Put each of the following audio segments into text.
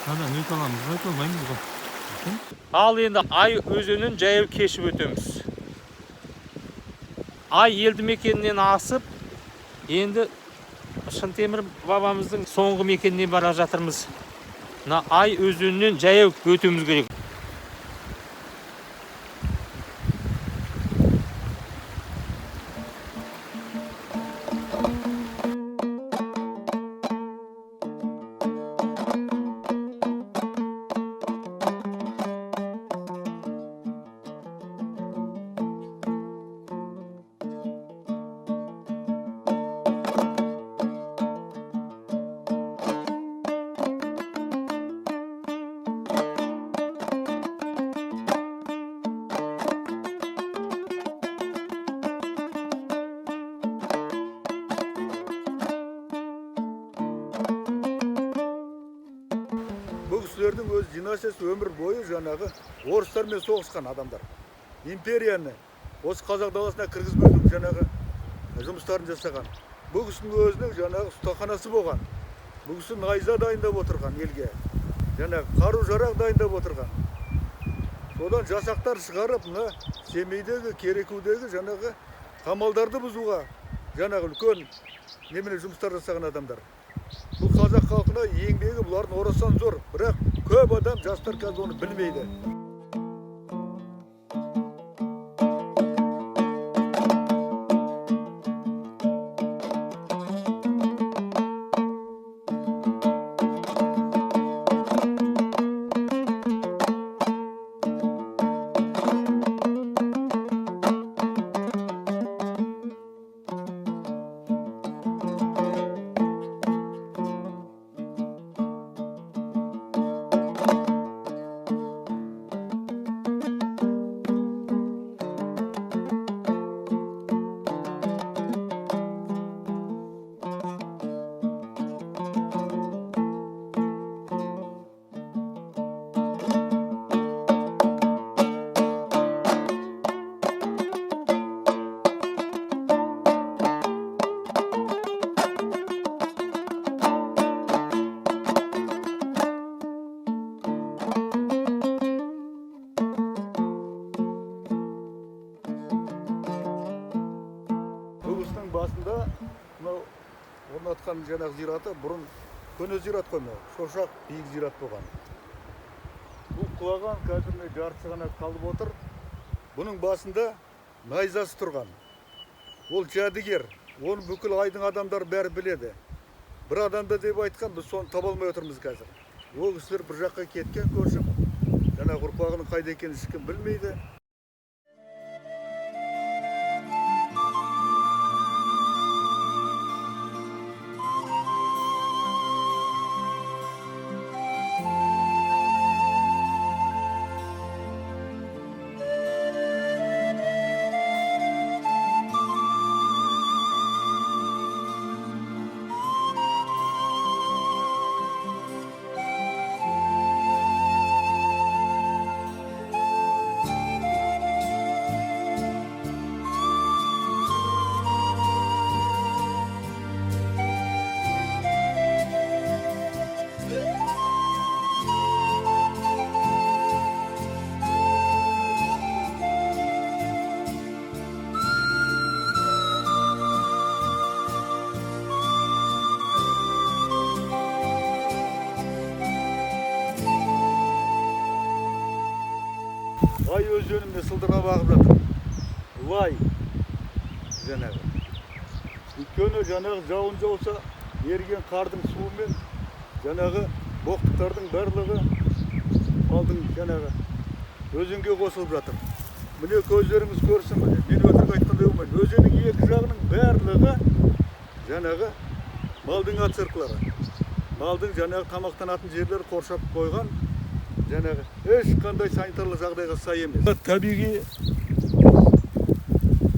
Ана не айталамыз, айта алмаймыз ғой. Ал енді Ай өзенін жаяу кешіп өтеміз. Ай елді мекенінен асып, енді Шынтемір бабамыздың соңғы мекеніне бара жатырмыз. Ай өзенінен жаяу өтеміз керек. Бұл кісілердің өз династиясы өмір бойы жаңағы орыстармен соғысқан адамдар. Империяны осы қазақ даласына кіргізбеудің жаңағы жұмыстарын жасаған. Бұл кісінің өзінің жаңағы ұстаханасы болған. Бұл кісі найза дайындап отырған елге. Жаңағы қару-жарақ дайындап отырған. Содан жасақтар шығарып, мына Семейдегі, Керекудегі жаңағы қамалдарды бұзуға жаңағы үлкен немене жұмыстар жасаған адамдар. Бұл қазақ халқына еңбегі бұлардың орасан зор, бірақ көп адам жастар қазір оны білмейді. Басында мынау орнатқан жаңағы зираты бұрын көне зират қой, мынау шошақ биік зират болған. Бұл құлаған қазір жартысы ғана қалып отыр. Бұның басында найзасы тұрған. Ол жәдігер. Оны бүкіл айдың адамдар бәрі біледі. Бір адамды деп айтқан, біз соны таба алмай отырмыз қазір. Ол кісілер бір жаққа кеткен көшіп, жаңағы ұрпағының қайда екенін ешкім білмейді. Ай өзенінде сылдырап ағып жатыр. Лай жаңағы. Өйткені жаңағы жауын жауса, еріген қардың суымен жаңағы боқтықтардың барлығы алдың жаңағы өзенге қосылып жатыр. Міне көздеріңіз көрсін, міне мен өтірік айтқандай болмайды. Өзеннің екі жағының барлығы жаңағы малдың ат-цирклары. Малдың жаңағы тамақтанатын жерлері қоршап қойған. Жаңағы ешқандай санитарлы жағдайға сай емес. Табиғи,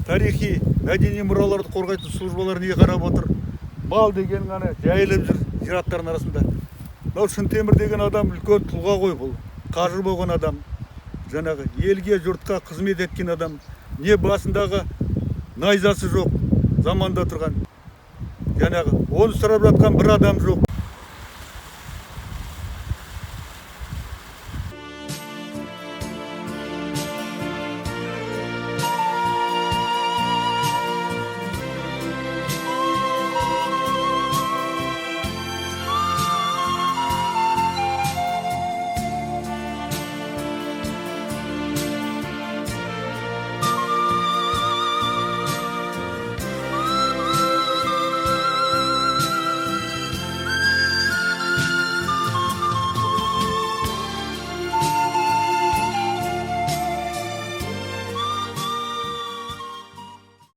тарихи, мәдени мұраларды қорғайтын службалар не қарап отыр? Мал деген ғана жайылып жүр зираттардың арасында. Мынау Шынтемір деген адам үлкен тұлға ғой, бұл қажыр болған адам. Жаңағы елге, жұртқа қызмет еткен адам. Не басындағы найзасы жоқ, заманда тұрған. Жаңағы оны сұрап жатқан бір адам жоқ.